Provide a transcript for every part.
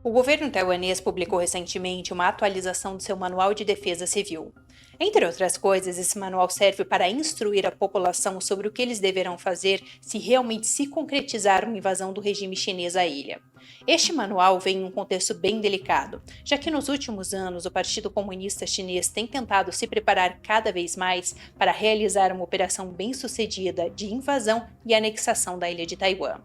O governo taiwanês publicou recentemente uma atualização do seu Manual de Defesa Civil. Entre outras coisas, esse manual serve para instruir a população sobre o que eles deverão fazer se realmente se concretizar uma invasão do regime chinês à ilha. Este manual vem em um contexto bem delicado, já que nos últimos anos o Partido Comunista Chinês tem tentado se preparar cada vez mais para realizar uma operação bem-sucedida de invasão e anexação da ilha de Taiwan.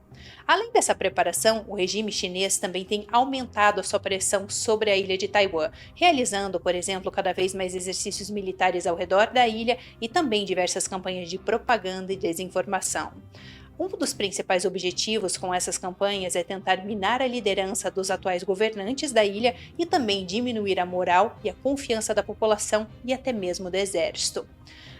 Além dessa preparação, o regime chinês também tem aumentado a sua pressão sobre a ilha de Taiwan, realizando, por exemplo, cada vez mais exercícios militares ao redor da ilha e também diversas campanhas de propaganda e desinformação. Um dos principais objetivos com essas campanhas é tentar minar a liderança dos atuais governantes da ilha e também diminuir a moral e a confiança da população e até mesmo do exército.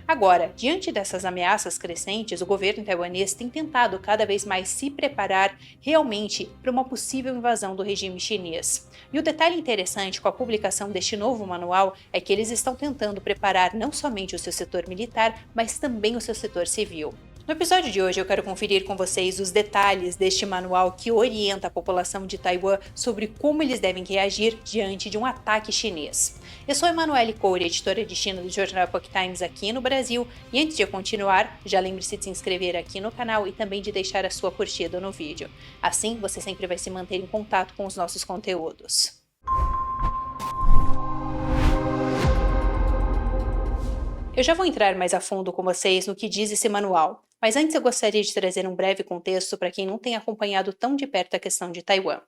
Agora, diante dessas ameaças crescentes, o governo taiwanês tem tentado cada vez mais se preparar realmente para uma possível invasão do regime chinês. E o detalhe interessante com a publicação deste novo manual é que eles estão tentando preparar não somente o seu setor militar, mas também o seu setor civil. No episódio de hoje eu quero conferir com vocês os detalhes deste manual que orienta a população de Taiwan sobre como eles devem reagir diante de um ataque chinês. Eu sou Emanuele Coure, editora de China do jornal Epoch Times aqui no Brasil, e antes de eu continuar, já lembre-se de se inscrever aqui no canal e também de deixar a sua curtida no vídeo. Assim, você sempre vai se manter em contato com os nossos conteúdos. Eu já vou entrar mais a fundo com vocês no que diz esse manual, mas antes eu gostaria de trazer um breve contexto para quem não tem acompanhado tão de perto a questão de Taiwan.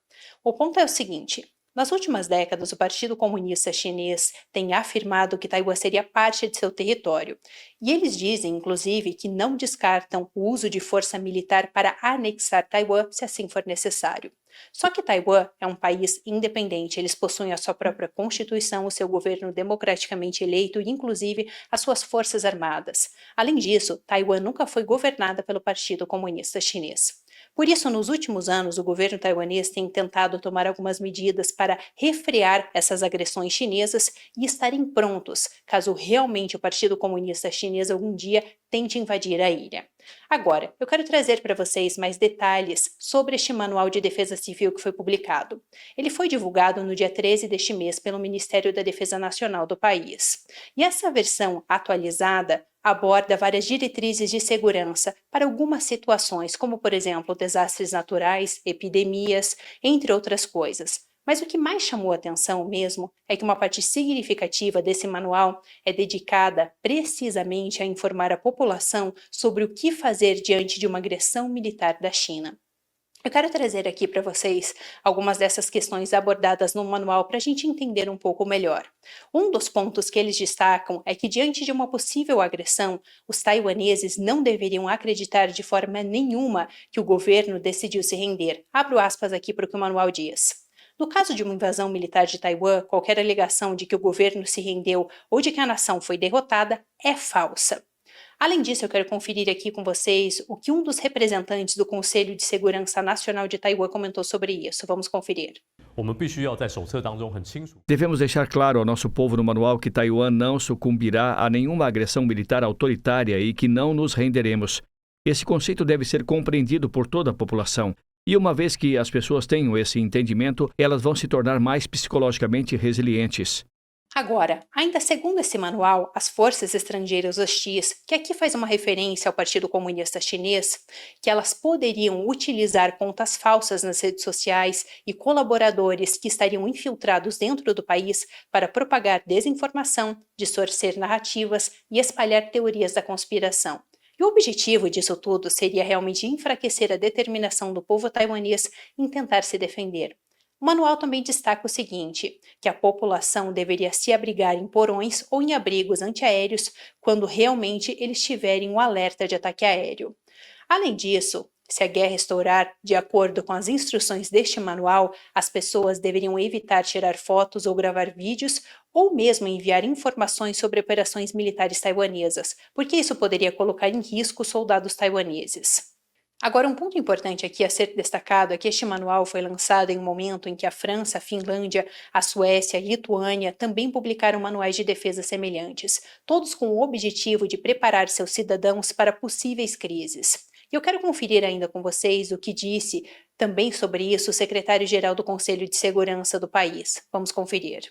O ponto é o seguinte: nas últimas décadas, o Partido Comunista Chinês tem afirmado que Taiwan seria parte de seu território, e eles dizem, inclusive, que não descartam o uso de força militar para anexar Taiwan se assim for necessário. Só que Taiwan é um país independente, eles possuem a sua própria constituição, o seu governo democraticamente eleito e, inclusive, as suas forças armadas. Além disso, Taiwan nunca foi governada pelo Partido Comunista Chinês. Por isso, nos últimos anos, o governo taiwanês tem tentado tomar algumas medidas para refrear essas agressões chinesas e estarem prontos, caso realmente o Partido Comunista Chinês algum dia tente invadir a ilha. Agora, eu quero trazer para vocês mais detalhes sobre este Manual de Defesa Civil que foi publicado. Ele foi divulgado no dia 13 deste mês pelo Ministério da Defesa Nacional do país. E essa versão atualizada aborda várias diretrizes de segurança para algumas situações, como, por exemplo, desastres naturais, epidemias, entre outras coisas. Mas o que mais chamou a atenção mesmo é que uma parte significativa desse manual é dedicada precisamente a informar a população sobre o que fazer diante de uma agressão militar da China. Eu quero trazer aqui para vocês algumas dessas questões abordadas no manual para a gente entender um pouco melhor. Um dos pontos que eles destacam é que, diante de uma possível agressão, os taiwaneses não deveriam acreditar de forma nenhuma que o governo decidiu se render. Abro aspas aqui para o que o manual diz. No caso de uma invasão militar de Taiwan, qualquer alegação de que o governo se rendeu ou de que a nação foi derrotada é falsa. Além disso, eu quero conferir aqui com vocês o que um dos representantes do Conselho de Segurança Nacional de Taiwan comentou sobre isso. Vamos conferir. Devemos deixar claro ao nosso povo no manual que Taiwan não sucumbirá a nenhuma agressão militar autoritária e que não nos renderemos. Esse conceito deve ser compreendido por toda a população. E uma vez que as pessoas tenham esse entendimento, elas vão se tornar mais psicologicamente resilientes. Agora, ainda segundo esse manual, as forças estrangeiras hostis, que aqui faz uma referência ao Partido Comunista Chinês, que elas poderiam utilizar contas falsas nas redes sociais e colaboradores que estariam infiltrados dentro do país para propagar desinformação, distorcer narrativas e espalhar teorias da conspiração. E o objetivo disso tudo seria realmente enfraquecer a determinação do povo taiwanês em tentar se defender. O manual também destaca o seguinte, que a população deveria se abrigar em porões ou em abrigos antiaéreos quando realmente eles tiverem um alerta de ataque aéreo. Além disso, se a guerra estourar, de acordo com as instruções deste manual, as pessoas deveriam evitar tirar fotos ou gravar vídeos ou mesmo enviar informações sobre operações militares taiwanesas, porque isso poderia colocar em risco os soldados taiwaneses. Agora, um ponto importante aqui a ser destacado é que este manual foi lançado em um momento em que a França, a Finlândia, a Suécia e a Lituânia também publicaram manuais de defesa semelhantes, todos com o objetivo de preparar seus cidadãos para possíveis crises. E eu quero conferir ainda com vocês o que disse Também sobre isso, o secretário-geral do Conselho de Segurança do país. Vamos conferir.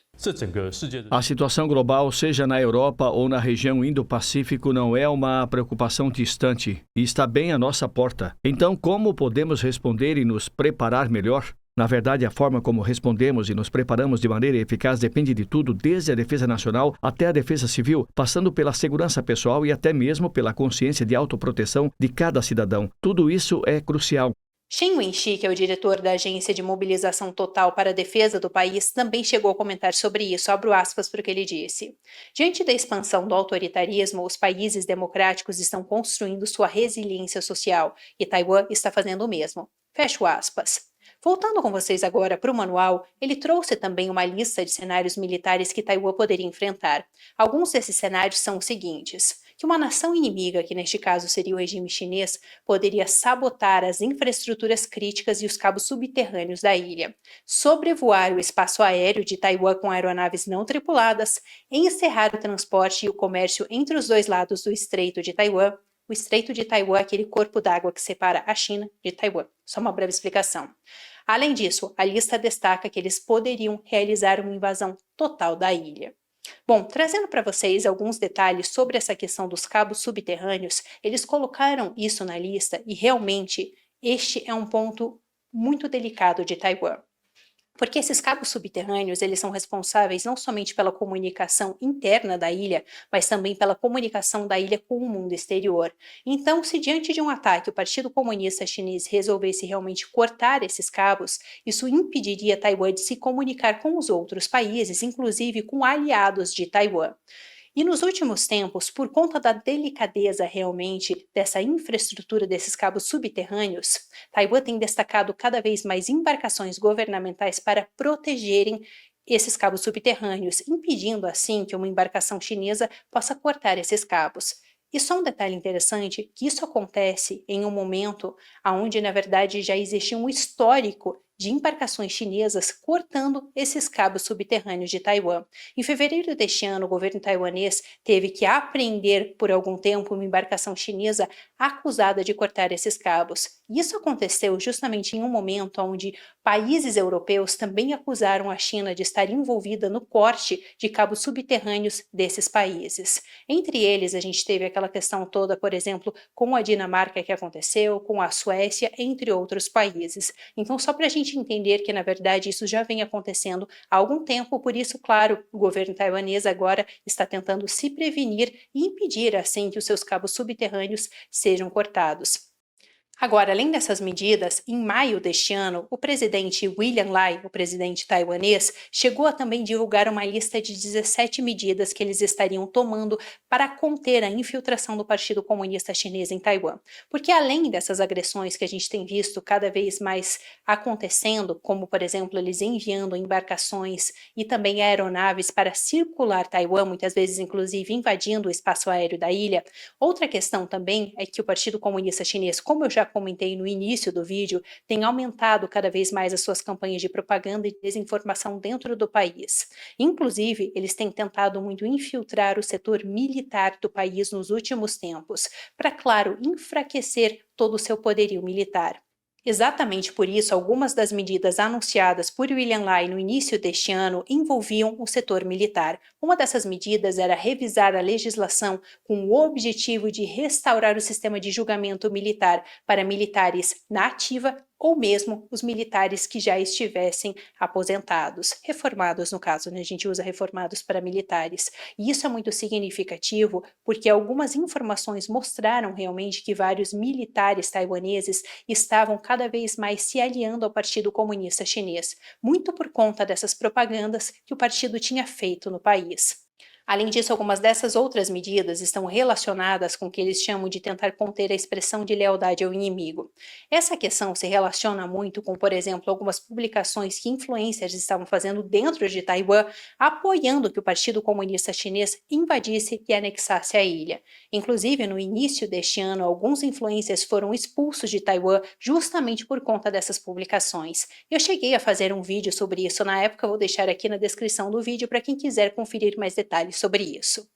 A situação global, seja na Europa ou na região Indo-Pacífico, não é uma preocupação distante e está bem à nossa porta. Então, como podemos responder e nos preparar melhor? Na verdade, a forma como respondemos e nos preparamos de maneira eficaz depende de tudo, desde a defesa nacional até a defesa civil, passando pela segurança pessoal e até mesmo pela consciência de autoproteção de cada cidadão. Tudo isso é crucial. Shen Wenxi, que é o diretor da Agência de Mobilização Total para a Defesa do país, também chegou a comentar sobre isso, abro aspas para o que ele disse. Diante da expansão do autoritarismo, os países democráticos estão construindo sua resiliência social e Taiwan está fazendo o mesmo. Fecho aspas. Voltando com vocês agora para o manual, ele trouxe também uma lista de cenários militares que Taiwan poderia enfrentar. Alguns desses cenários são os seguintes: que uma nação inimiga, que neste caso seria o regime chinês, poderia sabotar as infraestruturas críticas e os cabos subterrâneos da ilha, sobrevoar o espaço aéreo de Taiwan com aeronaves não tripuladas, encerrar o transporte e o comércio entre os dois lados do Estreito de Taiwan. O Estreito de Taiwan é aquele corpo d'água que separa a China de Taiwan. Só uma breve explicação. Além disso, a lista destaca que eles poderiam realizar uma invasão total da ilha. Bom, trazendo para vocês alguns detalhes sobre essa questão dos cabos subterrâneos, eles colocaram isso na lista e realmente este é um ponto muito delicado de Taiwan. Porque esses cabos subterrâneos, eles são responsáveis não somente pela comunicação interna da ilha, mas também pela comunicação da ilha com o mundo exterior. Então, se diante de um ataque o Partido Comunista Chinês resolvesse realmente cortar esses cabos, isso impediria Taiwan de se comunicar com os outros países, inclusive com aliados de Taiwan. E nos últimos tempos, por conta da delicadeza realmente dessa infraestrutura desses cabos subterrâneos, Taiwan tem destacado cada vez mais embarcações governamentais para protegerem esses cabos subterrâneos, impedindo assim que uma embarcação chinesa possa cortar esses cabos. E só um detalhe interessante, que isso acontece em um momento onde, na verdade, já existia um histórico de embarcações chinesas cortando esses cabos subterrâneos de Taiwan. Em fevereiro deste ano, o governo taiwanês teve que apreender por algum tempo uma embarcação chinesa acusada de cortar esses cabos. Isso aconteceu justamente em um momento onde países europeus também acusaram a China de estar envolvida no corte de cabos subterrâneos desses países. Entre eles, a gente teve aquela questão toda, por exemplo, com a Dinamarca que aconteceu, com a Suécia, entre outros países. Então, só para a gente entender que, na verdade, isso já vem acontecendo há algum tempo, por isso, claro, o governo taiwanês agora está tentando se prevenir e impedir, assim, que os seus cabos subterrâneos sejam cortados. Agora, além dessas medidas, em maio deste ano, o presidente William Lai, o presidente taiwanês, chegou a também divulgar uma lista de 17 medidas que eles estariam tomando para conter a infiltração do Partido Comunista Chinês em Taiwan. Porque além dessas agressões que a gente tem visto cada vez mais acontecendo, como por exemplo eles enviando embarcações e também aeronaves para circular Taiwan, muitas vezes inclusive invadindo o espaço aéreo da ilha, outra questão também é que o Partido Comunista Chinês, como eu já comentei no início do vídeo, tem aumentado cada vez mais as suas campanhas de propaganda e desinformação dentro do país. Inclusive, eles têm tentado muito infiltrar o setor militar do país nos últimos tempos, para, claro, enfraquecer todo o seu poderio militar. Exatamente por isso, algumas das medidas anunciadas por William Lai no início deste ano envolviam o setor militar. Uma dessas medidas era revisar a legislação com o objetivo de restaurar o sistema de julgamento militar para militares na ativa ou mesmo os militares que já estivessem aposentados, reformados no caso, né? A gente usa reformados para militares. E isso é muito significativo porque algumas informações mostraram realmente que vários militares taiwaneses estavam cada vez mais se aliando ao Partido Comunista Chinês, muito por conta dessas propagandas que o partido tinha feito no país. Além disso, algumas dessas outras medidas estão relacionadas com o que eles chamam de tentar conter a expressão de lealdade ao inimigo. Essa questão se relaciona muito com, por exemplo, algumas publicações que influencers estavam fazendo dentro de Taiwan, apoiando que o Partido Comunista Chinês invadisse e anexasse a ilha. Inclusive, no início deste ano, alguns influencers foram expulsos de Taiwan justamente por conta dessas publicações. Eu cheguei a fazer um vídeo sobre isso na época, vou deixar aqui na descrição do vídeo para quem quiser conferir mais detalhes sobre isso.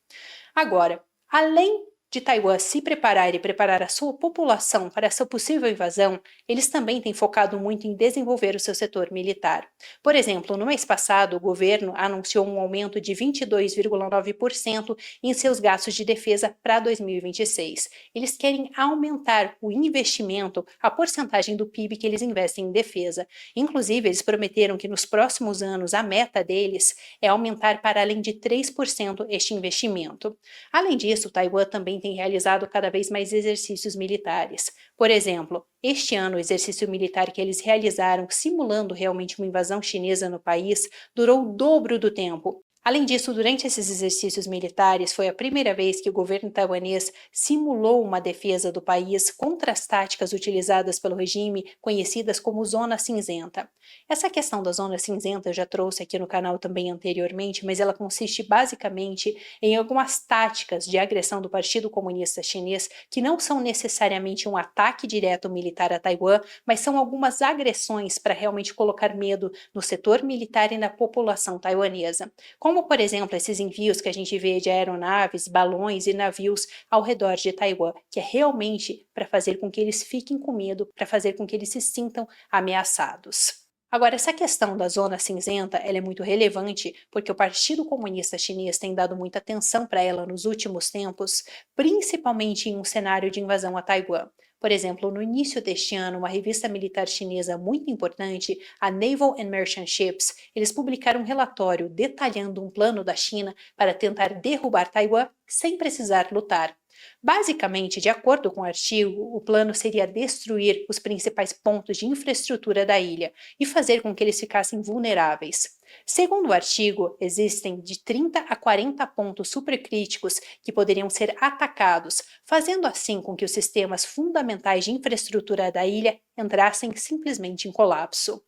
Agora, além de Taiwan se preparar e preparar a sua população para essa possível invasão, eles também têm focado muito em desenvolver o seu setor militar. Por exemplo, no mês passado, o governo anunciou um aumento de 22,9% em seus gastos de defesa para 2026. Eles querem aumentar o investimento, a porcentagem do PIB que eles investem em defesa. Inclusive, eles prometeram que nos próximos anos a meta deles é aumentar para além de 3% este investimento. Além disso, Taiwan também tem realizado cada vez mais exercícios militares. Por exemplo, este ano, o exercício militar que eles realizaram, simulando realmente uma invasão chinesa no país, durou o dobro do tempo. Além disso, durante esses exercícios militares, foi a primeira vez que o governo taiwanês simulou uma defesa do país contra as táticas utilizadas pelo regime, conhecidas como Zona Cinzenta. Essa questão da Zona Cinzenta eu já trouxe aqui no canal também anteriormente, mas ela consiste basicamente em algumas táticas de agressão do Partido Comunista Chinês que não são necessariamente um ataque direto militar a Taiwan, mas são algumas agressões para realmente colocar medo no setor militar e na população taiwanesa. Como, por exemplo, esses envios que a gente vê de aeronaves, balões e navios ao redor de Taiwan, que é realmente para fazer com que eles fiquem com medo, para fazer com que eles se sintam ameaçados. Agora, essa questão da zona cinzenta, ela é muito relevante porque o Partido Comunista Chinês tem dado muita atenção para ela nos últimos tempos, principalmente em um cenário de invasão a Taiwan. Por exemplo, no início deste ano, uma revista militar chinesa muito importante, a Naval and Merchant Ships, eles publicaram um relatório detalhando um plano da China para tentar derrubar Taiwan sem precisar lutar. Basicamente, de acordo com o artigo, o plano seria destruir os principais pontos de infraestrutura da ilha e fazer com que eles ficassem vulneráveis. Segundo o artigo, existem de 30 a 40 pontos supercríticos que poderiam ser atacados, fazendo assim com que os sistemas fundamentais de infraestrutura da ilha entrassem simplesmente em colapso.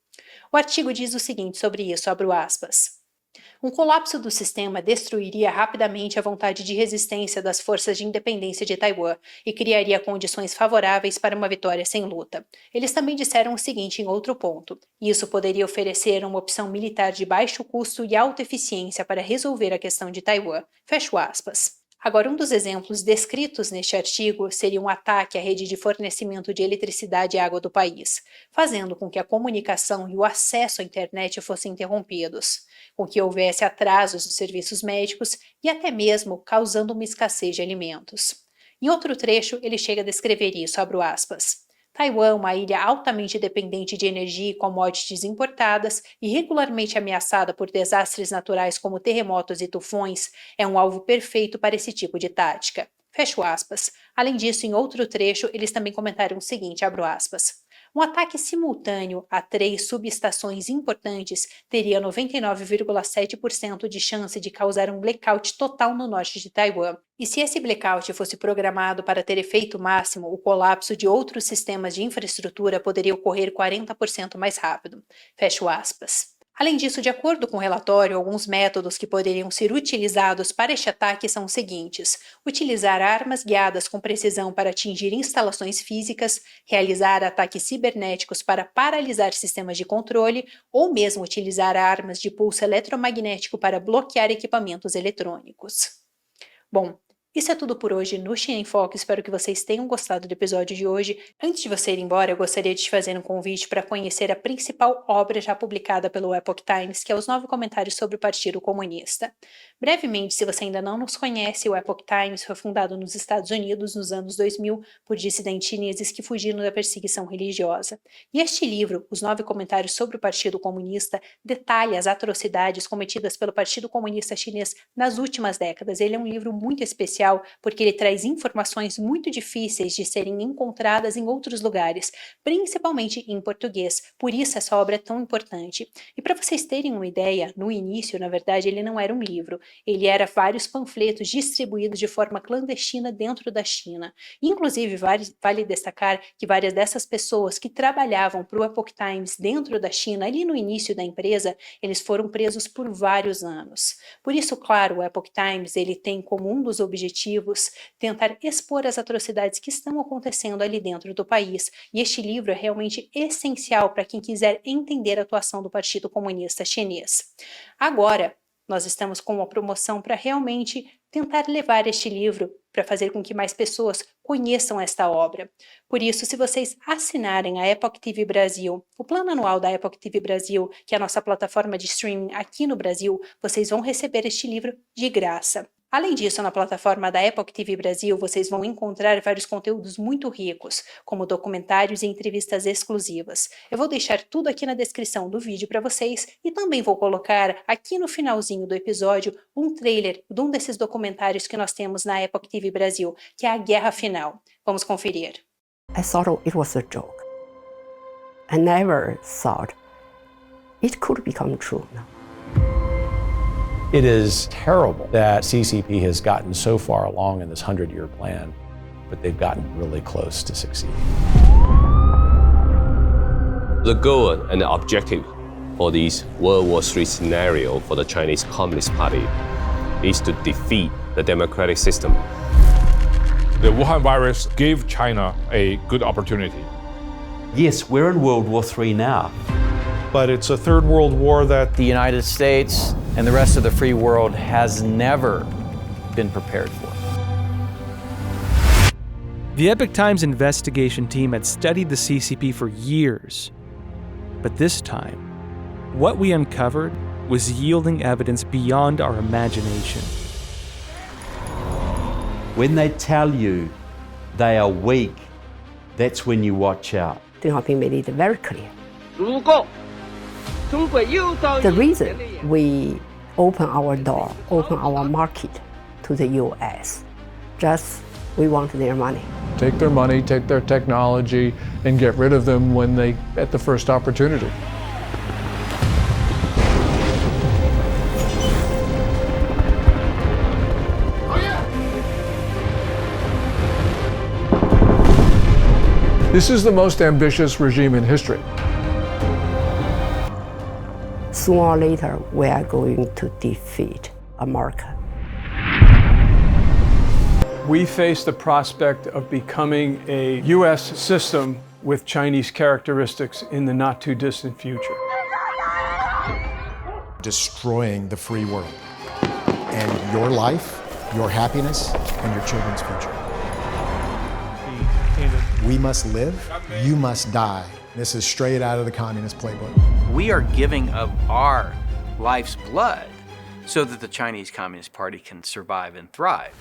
O artigo diz o seguinte sobre isso, abro aspas. Um colapso do sistema destruiria rapidamente a vontade de resistência das forças de independência de Taiwan e criaria condições favoráveis para uma vitória sem luta. Eles também disseram o seguinte em outro ponto: isso poderia oferecer uma opção militar de baixo custo e alta eficiência para resolver a questão de Taiwan. Fecho aspas. Agora, um dos exemplos descritos neste artigo seria um ataque à rede de fornecimento de eletricidade e água do país, fazendo com que a comunicação e o acesso à internet fossem interrompidos, com que houvesse atrasos nos serviços médicos e até mesmo causando uma escassez de alimentos. Em outro trecho, ele chega a descrever isso, abro aspas. Taiwan, uma ilha altamente dependente de energia e commodities importadas e regularmente ameaçada por desastres naturais como terremotos e tufões, é um alvo perfeito para esse tipo de tática. Fecho aspas. Além disso, em outro trecho, eles também comentaram o seguinte, abro aspas. Um ataque simultâneo a 3 subestações importantes teria 99,7% de chance de causar um blackout total no norte de Taiwan. E se esse blackout fosse programado para ter efeito máximo, o colapso de outros sistemas de infraestrutura poderia ocorrer 40% mais rápido. Fecho aspas. Além disso, de acordo com o relatório, alguns métodos que poderiam ser utilizados para este ataque são os seguintes: utilizar armas guiadas com precisão para atingir instalações físicas, realizar ataques cibernéticos para paralisar sistemas de controle, ou mesmo utilizar armas de pulso eletromagnético para bloquear equipamentos eletrônicos. Bom, isso é tudo por hoje no China em Foco. Espero que vocês tenham gostado do episódio de hoje. Antes de você ir embora, eu gostaria de te fazer um convite para conhecer a principal obra já publicada pelo Epoch Times, que é os 9 comentários sobre o Partido Comunista. Brevemente, se você ainda não nos conhece, o Epoch Times foi fundado nos Estados Unidos nos anos 2000 por dissidentes chineses que fugiram da perseguição religiosa. E este livro, os 9 comentários sobre o Partido Comunista, detalha as atrocidades cometidas pelo Partido Comunista Chinês nas últimas décadas. Ele é um livro muito especial porque ele traz informações muito difíceis de serem encontradas em outros lugares, principalmente em português. Por isso essa obra é tão importante. E para vocês terem uma ideia, no início, na verdade, ele não era um livro. Ele era vários panfletos distribuídos de forma clandestina dentro da China. Inclusive, vale destacar que várias dessas pessoas que trabalhavam para o Epoch Times dentro da China, ali no início da empresa, eles foram presos por vários anos. Por isso, claro, o Epoch Times ele tem como um dos objetivos tentar expor as atrocidades que estão acontecendo ali dentro do país. E este livro é realmente essencial para quem quiser entender a atuação do Partido Comunista Chinês. Agora, nós estamos com uma promoção para realmente tentar levar este livro para fazer com que mais pessoas conheçam esta obra. Por isso, se vocês assinarem a Epoch TV Brasil, o plano anual da Epoch TV Brasil, que é a nossa plataforma de streaming aqui no Brasil, vocês vão receber este livro de graça. Além disso, na plataforma da Epoch TV Brasil, vocês vão encontrar vários conteúdos muito ricos, como documentários e entrevistas exclusivas. Eu vou deixar tudo aqui na descrição do vídeo para vocês e também vou colocar aqui no finalzinho do episódio um trailer de um desses documentários que nós temos na Epoch TV Brasil, que é a Guerra Final. Vamos conferir. I thought it was a joke. I never thought it could become true now. It is terrible that CCP has gotten so far along in this 100-year plan, but they've gotten really close to succeeding. The goal and the objective for this World War III scenario for the Chinese Communist Party is to defeat the democratic system. The Wuhan virus gave China a good opportunity. Yes, we're in World War III now. But it's a third world war that the United States and the rest of the free world has never been prepared for. The Epoch Times investigation team had studied the CCP for years. But this time, what we uncovered was yielding evidence beyond our imagination. When they tell you they are weak, that's when you watch out. Deng Xiaoping made it very clear. The reason we open our door, open our market to the US, just we want their money. take their money, take their technology, and get rid of them at the first opportunity. This is the most ambitious regime in history. Sooner or later, we are going to defeat America. We face the prospect of becoming a U.S. system with Chinese characteristics in the not-too-distant future. Destroying the free world and your life, your happiness, and your children's future. We must live, you must die. This is straight out of the communist playbook. We are giving of our life's blood so that the Chinese Communist Party can survive and thrive.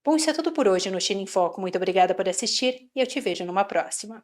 Bom, isso é tudo por hoje no China em Foco. Muito obrigada por assistir e eu te vejo numa próxima.